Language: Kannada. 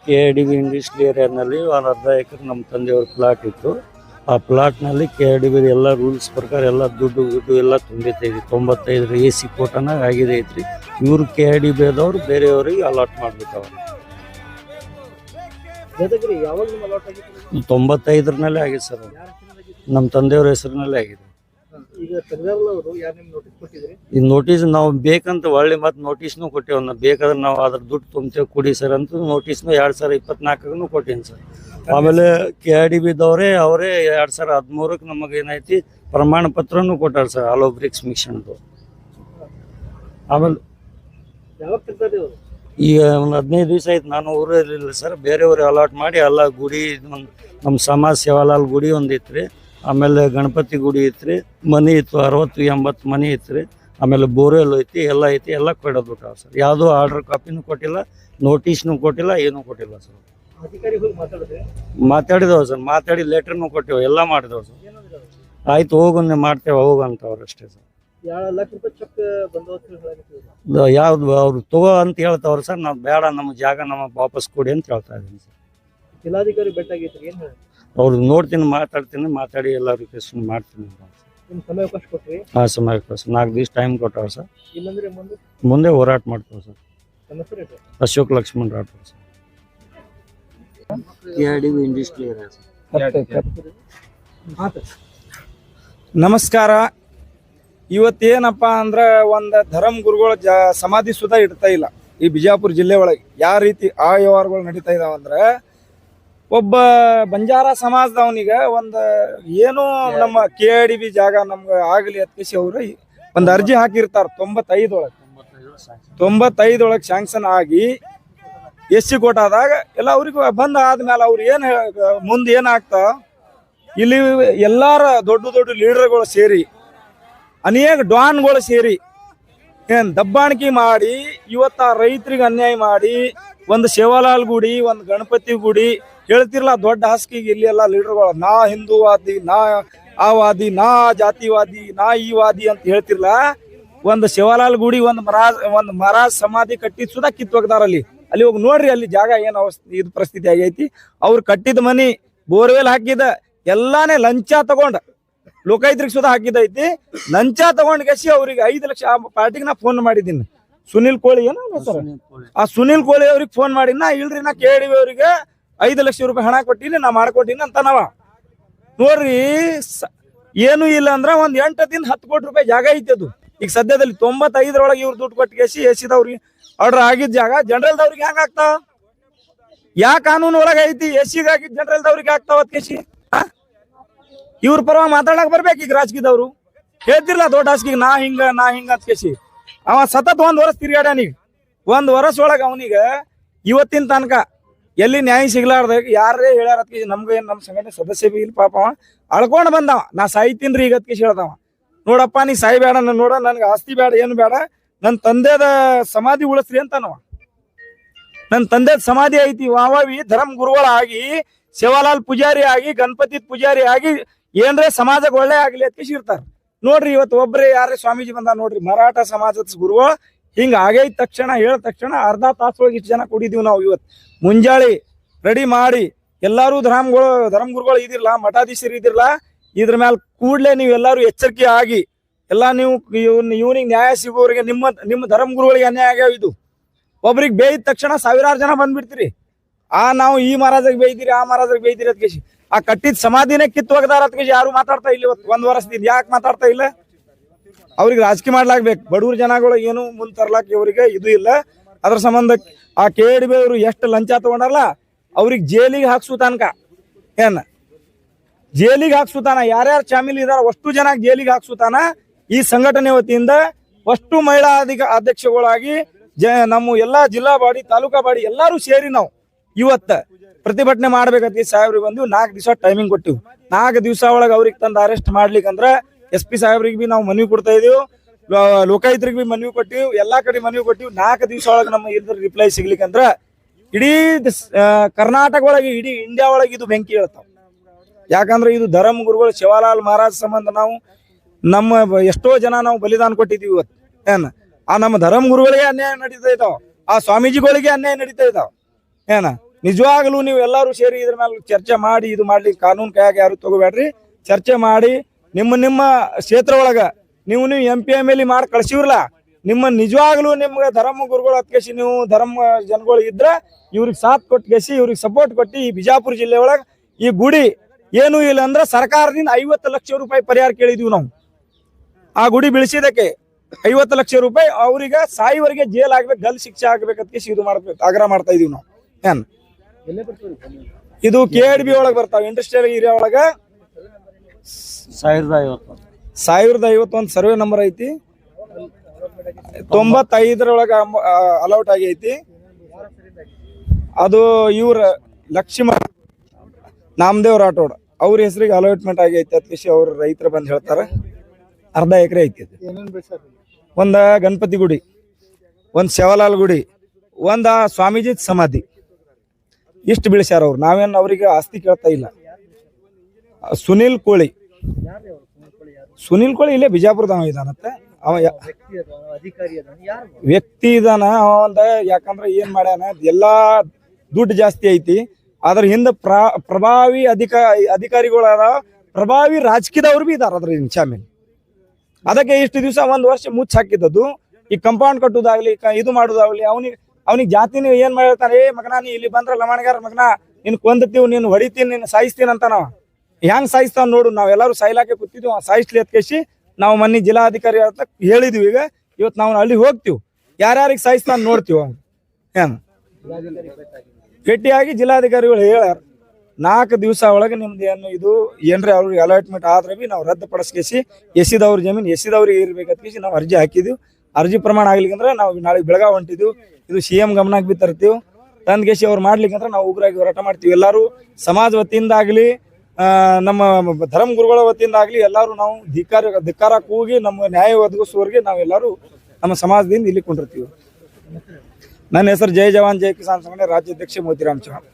KIDB ಇಂಡಸ್ಟ್ರಿಯಲ್ ಏರಿಯಾನಲ್ಲಿ ಒಂದು ಅರ್ಧ ಎಕರೆ ನಮ್ಮ ತಂದೆಯವ್ರ ಪ್ಲಾಟ್ ಇತ್ತು. ಆ ಪ್ಲಾಟ್ನಲ್ಲಿ KIDB ಎಲ್ಲ ರೂಲ್ಸ್ ಪ್ರಕಾರ ಎಲ್ಲ ದುಡ್ಡು ಎಲ್ಲ ತುಂಬೈತೆ. 95 AC ಕೋಟನಾಗ ಆಗಿದೆ ಐತ್ರಿ. ಇವ್ರು KIDB ಆದವ್ರು ಬೇರೆಯವ್ರಿಗೆ ಅಲಾಟ್ ಮಾಡ್ಬೇಕು. ಅವ್ರು 95ರಲ್ಲಿ ಆಗಿದೆ ಸರ್. ನಮ್ಮ ತಂದೆಯವ್ರ ಹೆಸರಿನಲ್ಲೇ ಆಗಿದೆ. ಈ ನೋಟಿಸ್ ನಾವು ಬೇಕಂತ ಒಳ್ಳೆ ಮತ್ತೆ ನೋಟಿಸ್ನು ಕೊಟ್ಟೇವ್. ನಾವು ಬೇಕಾದ್ರೆ ನಾವು ಅದ್ರ ದುಡ್ಡು ತುಂಬ್ತೇವೆ ಕೊಡಿ ಸರ್ ಅಂತ ನೋಟಿಸ್ನು 2024 ಕೊಟ್ಟೇನಿ ಸರ್. ಆಮೇಲೆ KIDB ದವರೇ ಅವರೇ 2013 ನಮಗೆ ಏನೈತಿ ಪ್ರಮಾಣ ಪತ್ರನೂ ಕೊಟ್ಟಾರ ಸರ್. ಆಲೋ ಬ್ರಿಕ್ಸ್ ಮಿಷನ್ದು. ಆಮೇಲೆ ಈಗ ಒಂದು 15 ದಿವಸ ಆಯ್ತು ನಾನು ಊರಲ್ಲಿಲ್ಲ ಸರ್. ಬೇರೆಯವ್ರಿಗೆ ಅಲಾಟ್ ಮಾಡಿ ಎಲ್ಲ ಗುಡಿ ನಮ್ಮ ಸಮಾಜ ಸೇವಾಲಾಲ್ ಗುಡಿ ಒಂದಿತ್ತು. ಆಮೇಲೆ ಗಣಪತಿ ಗುಡಿ ಐತ್ರಿ. ಮನೆ ಇತ್ತು 60-80 ಮನೆ ಐತ್ರಿ. ಆಮೇಲೆ ಬೋರ್ವೆಲ್ ಐತಿ, ಎಲ್ಲ ಐತಿ. ಎಲ್ಲ ಕೊಡೋದ್ಬಿಟ್ಟಾವ ಸರ್. ಯಾವುದೋ ಆರ್ಡರ್ ಕಾಪಿನೂ ಕೊಟ್ಟಿಲ್ಲ, ನೋಟಿಸ್ನು ಕೊಟ್ಟಿಲ್ಲ, ಏನೂ ಕೊಟ್ಟಿಲ್ಲ ಸರ್. ಮಾತಾಡಿದವ ಸರ್. ಮಾತಾಡಿ ಲೆಟರ್ನು ಕೊಟ್ಟೇವು, ಎಲ್ಲ ಮಾಡಿದವ ಸರ್. ಆಯ್ತು ಹೋಗಂದೆ ಮಾಡ್ತೇವೆ ಹೋಗಂತ ಅವ್ರು ಅಷ್ಟೇ ಸರ್. ಯಾವ್ದು ಅವ್ರು ತಗೋ ಅಂತ ಹೇಳ್ತಾವ್ರ ಸರ್. ನಾವು ಬೇಡ, ನಮ್ಮ ಜಾಗ ನಮಗೆ ವಾಪಸ್ ಕೊಡಿ ಅಂತ ಹೇಳ್ತಾ ಇದ್ದೀನಿ ಸರ್. ಜಿಲ್ಲಾಧಿಕಾರಿ ಭೇಟಿಯಾಗಿದ್ರಿ, ಏನು ಹೇಳಿ? ಅವ್ರು ನೋಡ್ತೀನಿ, ಮಾತಾಡಿ ಎಲ್ಲ ರಿಕ್ವೆಸ್ಟ್ ಮಾಡ್ತೀನಿ. ಸಮಯಾವಕಾಶ ಕೊಟ್ರಿ? ಹಾಂ, ಸಮಯಾವಕಾಶ 4 ದಿವಸ ಟೈಮ್ ಕೊಟ್ಟವ್ರು ಸರ್. ಇಲ್ಲಂದ್ರೆ ಮುಂದೆ ಹೋರಾಟ ಮಾಡ್ತೇವೆ ಸರ್. ನಮ್ಮ ಹೆಸರು ಏನು? Ashok Lakshman Rathod sir. KIDB industrial area sir. ನಮಸ್ಕಾರ. ಇವತ್ತೇನಪ್ಪ ಅಂದ್ರೆ ಒಂದು ಧರ್ಮ ಗುರುಗಳ ಸಮಾಧಿ ಸುಧಾ ಇಡ್ತಾ ಇಲ್ಲ ಈ ಬಿಜಾಪುರ ಜಿಲ್ಲೆ ಒಳಗೆ. ಯಾವ ರೀತಿ ಆ ವ್ಯವಹಾರಗಳು ನಡೀತಾ ಇದಾವಂದ್ರೆ, ಒಬ್ಬ ಬಂಜಾರ ಸಮಾಜದವನಿಗೆ ಒಂದು ಏನು ನಮ್ಮ KIDB ಜಾಗ ನಮ್ಗೆ ಆಗಲಿ ಅತ್ಕೇಸಿ ಅವರು ಒಂದು ಅರ್ಜಿ ಹಾಕಿರ್ತಾರೆ. 95 ಶಾಂಕ್ಷನ್ ಆಗಿ SC ಕೋಟಾದಾಗ ಎಲ್ಲ ಅವ್ರಿಗೆ ಬಂದ ಆದ್ಮೇಲೆ ಅವ್ರು ಏನು ಮುಂದೆ ಏನಾಗ್ತಾ, ಇಲ್ಲಿ ಎಲ್ಲಾರ ದೊಡ್ಡ ಲೀಡರ್ಗಳು ಸೇರಿ, ಅನೇಕ ಡಾನ್ಗಳು ಸೇರಿ ಏನು ದಬ್ಬಾಣಿಕೆ ಮಾಡಿ ಇವತ್ತ ರೈತರಿಗೆ ಅನ್ಯಾಯ ಮಾಡಿ ಒಂದು ಸೇವಾಲಾಲ್ ಗುಡಿ, ಒಂದು ಗಣಪತಿ ಗುಡಿ ಹೇಳ್ತಿರ್ಲ ದೊಡ್ಡ ಹಾಸಿಗೆಗೆ ಇಲ್ಲಿ ಎಲ್ಲ ಲೀಡರ್ಗಳು ನಾ ಹಿಂದೂವಾದಿ, ನಾ ಆ ವಾದಿ, ನಾ ಜಾತಿವಾದಿ, ನಾ ಈ ವಾದಿ ಅಂತ ಹೇಳ್ತಿರ್ಲ. ಒಂದು ಸೇವಾಲಾಲ್ ಗುಡಿ, ಒಂದು ಮಹಾರಾಜ್ ಸಮಾಧಿ ಕಟ್ಟಿದ್ ಸುಧಾ ಕಿತ್ತೋಗ್ದಾರ. ಅಲ್ಲಿ ಹೋಗಿ ನೋಡ್ರಿ, ಅಲ್ಲಿ ಜಾಗ ಏನು ಇದು ಪರಿಸ್ಥಿತಿ ಆಗೈತಿ. ಅವ್ರು ಕಟ್ಟಿದ ಮನಿ, ಬೋರ್ವೆಲ್ ಹಾಕಿದ ಎಲ್ಲಾನೇ ಲಂಚ ತಗೊಂಡ, ಲೋಕಾಯುಕ್ತರಿಗೆ ಸುಧಾ ಹಾಕಿದೈತಿ. ಲಂಚ ತಗೊಂಡ್ ಗೆಸಿ ಅವ್ರಿಗೆ 5 ಲಕ್ಷ. ಆ ಪಾರ್ಟಿಗೆ ನಾ ಫೋನ್ ಮಾಡಿದ್ದೀನಿ, ಸುನಿಲ್ ಕೋಳಿ ಏನೋ ಸರ್. ಆ ಸುನಿಲ್ ಕೋಳಿ ಅವ್ರಿಗೆ ಫೋನ್ ಮಾಡಿನ, ಇಲ್ರಿ ನಾ KIDB ಅವ್ರಿಗೆ 5 ಲಕ್ಷ ರೂಪಾಯಿ ಹಣ ಕೊಟ್ಟಿನಿ, ನಾ ಮಾಡ್ಕೊಟ್ಟಿನಿ ಅಂತ ನಾವ. ನೋಡ್ರಿ, ಏನು ಇಲ್ಲ ಅಂದ್ರ ಒಂದ್ 8 ದಿನ 10 ಕೋಟಿ ರೂಪಾಯಿ ಜಾಗ ಐತಿ. ಅದು ಈಗ ಸದ್ಯದಲ್ಲಿ 95 ಇವ್ರು ದುಡ್ಡು ಕೊಟ್ಟು ಕೇಸಿ SC ಆರ್ಡರ್ ಆಗಿದ್ದ ಜಾಗ ಜನರಲ್ ದವ್ರಿಗೆ ಹೆಂಗ ಆಗ್ತಾವ? ಯಾ ಕಾನೂನು ಒಳಗ ಐತಿ SCಗೆ ಆಗಿದ್ ಜನರಲ್ ದವ್ರಿಗೆ ಆಗ್ತಾವ ಕೇಸಿ? ಇವ್ರ ಪರವಾಗಿ ಮಾತಾಡಕ್ ಬರ್ಬೇಕು. ಈಗ ರಾಜಕೀಯದವ್ರು ಹೇಳ್ತಿರ್ಲ ದೊಡ್ಡ ಹಾಸಿಗೆ ನಾ ಹಿಂಗ ಅಂತ ಕೇಸಿ. ಅವ ಸತತ್ 1 ವರ್ಷ ತಿರ್ಗಾಡ್ಯಾನೀಗ. 1 ವರ್ಷ ಒಳಗ ಅವನಿಗೆ ಇವತ್ತಿನ ತನಕ ಎಲ್ಲಿ ನ್ಯಾಯ ಸಿಗ್ಲಾರ್ದಾಗ ಯಾರೇ ಹೇಳ್ಯಾರ ನಮ್ಗೆ ನಮ್ಮ ಸಂಘಟನೆ ಸದಸ್ಯ ಬಿ ಇಲ್ಲ ಪಾಪ. ಅವ ಅಳ್ಕೊಂಡ್ ಬಂದವ, ನಾ ಸಾಯ್ತೀನ್ರಿ ಈಗ ಕೇಸಿ ಹೇಳ್ದವ. ನೋಡಪ್ಪ ನೀ ಸಾಯ್ಬೇಡ, ನೋಡ ನನ್ಗೆ ಆಸ್ತಿ ಬೇಡ, ಏನು ಬೇಡ, ನನ್ನ ತಂದೆದ ಸಮಾಧಿ ಉಳಿಸ್ರಿ ಅಂತನವ. ನನ್ನ ತಂದೆದ ಸಮಾಧಿ ಐತಿ. ವಾವಿ ಧರ್ಮ ಗುರುಗಳಾಗಿ, ಸೇವಾಲಾಲ್ ಪೂಜಾರಿ ಆಗಿ, ಗಣಪತಿ ಪೂಜಾರಿ ಆಗಿ ಏನ್ರೇ ಸಮಾಜಕ್ಕೆ ಒಳ್ಳೆ ಆಗ್ಲಿ ಅಂತ ಇರ್ತಾರ. ನೋಡ್ರಿ, ಇವತ್ತು ಒಬ್ರೇ ಯಾರೇ ಸ್ವಾಮೀಜಿ ಬಂದ ನೋಡ್ರಿ, ಮರಾಠ ಸಮಾಜದ ಗುರುಗಳು ಹಿಂಗ ಆಗೈದ ತಕ್ಷಣ ಹೇಳಿದ ತಕ್ಷಣ ಅರ್ಧ ತಾಸೊಳಗೆ ಇಷ್ಟು ಜನ ಕುಡಿದೀವಿ ನಾವು. ಇವತ್ತು ಮುಂಜಾಳಿ ರೆಡಿ ಮಾಡಿ ಎಲ್ಲಾರು ಧರ್ಮ ಗುರುಗಳು ಇದಿರ್ಲ, ಮಠಾಧೀಶರು ಇದಿರ್ಲ, ಇದ್ರ ಮೇಲೆ ಕೂಡ್ಲೆ ನೀವು ಎಲ್ಲಾರು ಎಚ್ಚರಿಕೆ ಆಗಿ ಎಲ್ಲ ನೀವು ಇವನಿಗೆ ನ್ಯಾಯ ಸಿಗೋರಿಗೆ, ನಿಮ್ಮ ಧರ್ಮ ಗುರುಗಳಿಗೆ ಅನ್ಯಾಯ ಆಗ್ಯಾವ. ಇದು ಒಬ್ರಿಗೆ ಬೇಯ್ದ ತಕ್ಷಣ 1000 ಜನ ಬಂದ್ಬಿಡ್ತೀರಿ. ನಾವು ಈ ಮಹಾರಾಜರಿಗೆ ಬೇಯ್ದಿರಿ, ಆ ಮಹಾರಾಜರಿಗೆ ಬೇಯ್ದಿರಿ ಅದ್ಕೇಶಿ. ಆ ಕಟ್ಟಿದ ಸಮಾಧಿನೇ ಕಿತ್ತೋಗದಾರ ಅದ್ಕೇಶಿ. ಯಾರು ಮಾತಾಡ್ತಾ ಇಲ್ಲ ಇವತ್ತು 1 ವರ್ಷದಿಂದ. ಯಾಕೆ ಮಾತಾಡ್ತಾ ಇಲ್ಲ? ಅವ್ರಿಗೆ ರಾಜಕೀಯ ಮಾಡ್ಲಾಗ್ಬೇಕು. ಬಡವ್ರ ಜನಗಳು ಏನು ಮುಂದ್ ತರ್ಲಾಕ ಇವರಿಗೆ ಇದು ಇಲ್ಲ. ಅದ್ರ ಸಂಬಂಧ ಆ KIDB ಅವರು ಎಷ್ಟು ಲಂಚ ತಗೊಂಡಾರಲ್ಲ, ಅವ್ರಿಗೆ ಜೈಲಿಗೆ ಹಾಕ್ಸು ತನಕ, ಜೈಲಿಗೆ ಹಾಕ್ಸುತ್ತಾನ. ಯಾರ್ಯಾರು ಶಾಮಿಲ್ ಇದಾರ ಅಷ್ಟು ಜನ ಜೈಲಿಗೆ ಹಾಕ್ಸುತ್ತಾನ. ಈ ಸಂಘಟನೆ ವತಿಯಿಂದ ಅಷ್ಟು ಮಹಿಳಾ ಅಧ್ಯಕ್ಷಗಳಾಗಿ ನಮ್ಮ ಎಲ್ಲಾ ಜಿಲ್ಲಾ ಬಾಡಿ, ತಾಲೂಕಾ ಬಾಡಿ ಎಲ್ಲಾರು ಸೇರಿ ನಾವು ಇವತ್ತ ಪ್ರತಿಭಟನೆ ಮಾಡ್ಬೇಕಂತ ಸಾಹೇಬ್ರಿಗೆ ಬಂದಿವಿ. 4 ದಿವಸ ಟೈಮಿಂಗ್ ಕೊಟ್ಟಿವಿ. 4 ದಿವಸ ಒಳಗೆ ಅವ್ರಿಗೆ ತಂದು ಅರೆಸ್ಟ್ ಮಾಡ್ಲಿಕ್ಕಂದ್ರ SP ಸಾಹೇಬ್ರಿಗೆ ಬಿ ನಾವು ಮನವಿ ಕೊಡ್ತಾ ಇದೀವಿ, ಲೋಕಾಯುಕ್ತರಿಗೆ ಬಿ ಮನವಿ ಕೊಟ್ಟಿವಿ, ಎಲ್ಲಾ ಕಡೆ ಮನವಿ ಕೊಟ್ಟಿವಿ. 4 ದಿವಸ ಒಳಗೆ ನಮ್ಮ ಇದ್ರ ರಿಪ್ಲೈ ಸಿಗ್ಲಿಕ್ಕಂದ್ರ ಇಡೀ ಕರ್ನಾಟಕ ಒಳಗೆ, ಇಡೀ ಇಂಡಿಯಾ ಒಳಗೆ ಇದು ಬೆಂಕಿ ಹೇಳ್ತಾವ. ಯಾಕಂದ್ರೆ ಇದು ಧರ್ಮ ಗುರುಗಳು ಸೇವಾಲಾಲ್ ಮಹಾರಾಜ್ ಸಂಬಂಧ ನಾವು ನಮ್ಮ ಎಷ್ಟೋ ಜನ ನಾವು ಬಲಿದಾನ ಕೊಟ್ಟಿದ್ದೀವಿ. ಇವತ್ತು ಆ ನಮ್ಮ ಧರ್ಮ ಗುರುಗಳಿಗೆ ಅನ್ಯಾಯ ನಡೀತಾ ಇದಾವ, ಆ ಸ್ವಾಮೀಜಿಗಳಿಗೆ ಅನ್ಯಾಯ ನಡೀತಾ ಇದಾವ. ನಿಜವಾಗ್ಲೂ ನೀವು ಎಲ್ಲರೂ ಸೇರಿ ಇದ್ರ ಮೇಲೆ ಚರ್ಚೆ ಮಾಡಿ ಇದು ಮಾಡ್ಲಿ, ಕಾನೂನು ಕೈಯಾಗ ಯಾರು ತಗೋಬೇಡ್ರಿ, ಚರ್ಚೆ ಮಾಡಿ ನಿಮ್ಮ ಕ್ಷೇತ್ರ ಒಳಗ ನೀವು MP MLE ಮಾಡಿ ಕಳ್ಸಿವ್ರಲ್ಲ, ನಿಮ್ಮ ನಿಜವಾಗ್ಲೂ ನಿಮ್ಗೆ ಧರ್ಮ ಗುರುಗಳು ಹತ್ಕೇಸಿ ನೀವು ಧರ್ಮ ಜನಗಳು ಇದ್ರ ಇವ್ರಿಗೆ ಸಾಥ್ ಕೊಟ್ಕೇಸಿ ಇವ್ರಿಗೆ ಸಪೋರ್ಟ್ ಕೊಟ್ಟು ಈ ಬಿಜಾಪುರ ಜಿಲ್ಲೆ ಒಳಗ ಈ ಗುಡಿ ಏನೂ ಇಲ್ಲ ಅಂದ್ರೆ ಸರ್ಕಾರದಿಂದ 50 ಲಕ್ಷ ರೂಪಾಯಿ ಪರಿಹಾರ ಕೇಳಿದ್ವಿ ನಾವು. ಆ ಗುಡಿ ಬೆಳೆಸಿದಕ್ಕೆ 50 ಲಕ್ಷ ರೂಪಾಯಿ, ಅವ್ರಿಗೆ ಸಾಯಿವರೆಗೆ ಜೈಲ್ ಆಗ್ಬೇಕು, ಗಲ್ ಶಿಕ್ಷೆ ಆಗ್ಬೇಕಂತ ಇದು ಮಾಡ್ಬೇಕು ಆಗ್ರಹ ಮಾಡ್ತಾ ಇದೀವಿ ನಾವು. ಏನ್ ಎಲ್ಲೇ ಬರ್ತೀರಿ? ಇದು KDB ಒಳಗ ಬರ್ತಾವ, ಇಂಡಸ್ಟ್ರಿಯಲ್ ಏರಿಯಾ ಒಳಗ 1051 ಸರ್ವೆ ನಂಬರ್ ಐತಿ, 95ರೊಳಗ ಅಲೌಟ್ ಆಗೈತಿ. ಅದು ಇವ್ರ ಲಕ್ಷ್ಮಣ ನಾಮದೇವ್ ರಾಠೋಡ್ ಅವ್ರ ಹೆಸರಿಗೆ ಅಲಾಟ್ಮೆಂಟ್ ಆಗೈತಿ. ಅತ್ಕೇಶಿ ಅವ್ರ ರೈತರು ಬಂದು ಹೇಳ್ತಾರ ಅರ್ಧ ಎಕರೆ ಐತಿ. ಏನೇನ್ ಬೆಳ್ಸ್ಯಾರ? ಒಂದ ಗಣಪತಿ ಗುಡಿ, ಒಂದ್ ಸೇವಾಲಾಲ್ ಗುಡಿ, ಒಂದ ಸ್ವಾಮೀಜಿ ಸಮಾಧಿ, ಇಷ್ಟು ಬೆಳೆಸ್ಯಾರ ಅವ್ರು. ನಾವೇನು ಅವ್ರಿಗೆ ಆಸ್ತಿ ಕೇಳ್ತಾ ಇಲ್ಲ. ಸುನಿಲ್ ಕೋಳಿ, ಸುನಿಲ್ ಕೋಳಿ ಇಲ್ಲೇ ಬಿಜಾಪುರದವ ಇದಾನತ್ತ. ಅವ ಅಧಿಕಾರಿ ಅದಾನ? ಯಾರು? ವ್ಯಕ್ತಿ ಇದಾನ ಅವಂದ. ಯಾಕಂದ್ರೆ ಏನ್ ಮಾಡ್ಯಾನ, ಎಲ್ಲಾ ದುಡ್ಡು ಜಾಸ್ತಿ ಐತಿ, ಅದ್ರ ಹಿಂದ ಪ್ರಭಾವಿ ಅಧಿಕಾರಿಗಳು ಅದಾವ, ಪ್ರಭಾವಿ ರಾಜಕೀಯದವ್ರು ಬಿ ಇದಾರ ಅದ್ರ ಶಾಮೀಲ್. ಅದಕ್ಕೆ ಇಷ್ಟು ದಿವಸ ಒಂದ್ ವರ್ಷ ಮುಚ್ಚ ಹಾಕಿದ್ದದು. ಈ ಕಂಪೌಂಡ್ ಕಟ್ಟುದಾಗ್ಲಿ, ಇದು ಮಾಡುದಾಗ್ಲಿ, ಅವನಿಗೆ ಜಾತಿನ ಏನ್ ಮಾಡಿರ್ತಾನೆ, ಏ ಮಗನ ನೀ ಇಲ್ಲಿ ಬಂದ್ರ ಲಮಾಣಿಗಾರ ಮಗನ ನಿನ್ ಕೊಂದತೀವಿ, ನೀನ್ ಹೊಡಿತೀನಿ, ನೀನ್ ಸಾಯಿಸ್ತೀನಿ ಅಂತ. ನಾವ ಹೆಂಗ್ ಸಾಯಿಸ್ತಾವ ನೋಡು, ನಾವೆಲ್ಲರೂ ಸಾಯ್ಲಾಕೆ ಕೂತಿದ್ವಿ, ಸಾಯಿಸ್ಲಿ ಅತ್ಕೇಸಿ ನಾವು ಮೊನ್ನೆ ಜಿಲ್ಲಾಧಿಕಾರಿ ಅಂತ ಹೇಳಿದ್ವಿ. ಈಗ ಇವತ್ತು ನಾವು ಅಲ್ಲಿ ಹೋಗ್ತೀವಿ, ಯಾರ್ಯಾರಿಗೆ ಸಾಯಿಸ್ತಾನ ನೋಡ್ತೀವಿ. ಏನ್ ಭೇಟಿಯಾಗಿ ಜಿಲ್ಲಾಧಿಕಾರಿಗಳು ಹೇಳ್ಯಾರ 4 ದಿವಸ ಒಳಗೆ ನಿಮ್ದು ಏನು ಇದು ಏನ್ರಿ ಅವ್ರಿಗೆ ಅಲಾಟ್ಮೆಂಟ್ ಆದ್ರೆ ಬಿ ನಾವು ರದ್ದುಪಡಿಸ್ಕೇಸಿ ಎಸಿದವ್ರ ಜಮೀನು ಎಸಿದವ್ರಿಗೆ ಇರ್ಬೇಕಂತ ನಾವು ಅರ್ಜಿ ಹಾಕಿದ್ವಿ. ಅರ್ಜಿ ಪ್ರಮಾಣ ಆಗ್ಲಿಕ್ಕಂದ್ರೆ ನಾವು ನಾಳೆ ಬೆಳಗಾವಿ ಹೊಂಟಿದ್ವಿ. ಇದು CM ಗಮನಕ್ಕೆ ಬಿ ತರ್ತೀವಿ. ತಂದ್ಕೇಸಿ ಅವ್ರು ಮಾಡ್ಲಿಕ್ಕಂದ್ರೆ ನಾವು ಉಗ್ರಾಗಿ ಹೋರಾಟ ಮಾಡ್ತೀವಿ. ಎಲ್ಲರೂ ಸಮಾಜ ವತಿಯಿಂದ ಆಗ್ಲಿ, ನಮ್ಮ ಧರ್ಮ ಗುರುಗಳ ವತಿಯಿಂದ ಆಗ್ಲಿ, ಎಲ್ಲರೂ ನಾವು ಧಿಕ್ಕಾರ ಕೂಗಿ ನಮ್ಮ ನ್ಯಾಯ ಒದಗಿಸುವವರೆಗೆ ನಾವೆಲ್ಲರೂ ನಮ್ಮ ಸಮಾಜದಿಂದ ಇಲ್ಲಿ ಕೊಂಡಿರ್ತೀವಿ. ನನ್ನ ಹೆಸರು ಜೈ ಜವಾನ್ ಜೈ ಕಿಸಾನ್ ಸಂಘಟನೆ ರಾಜ್ಯಾಧ್ಯಕ್ಷ ಮೋತಿರಾಮ್ ಚೌಹಾಣ್.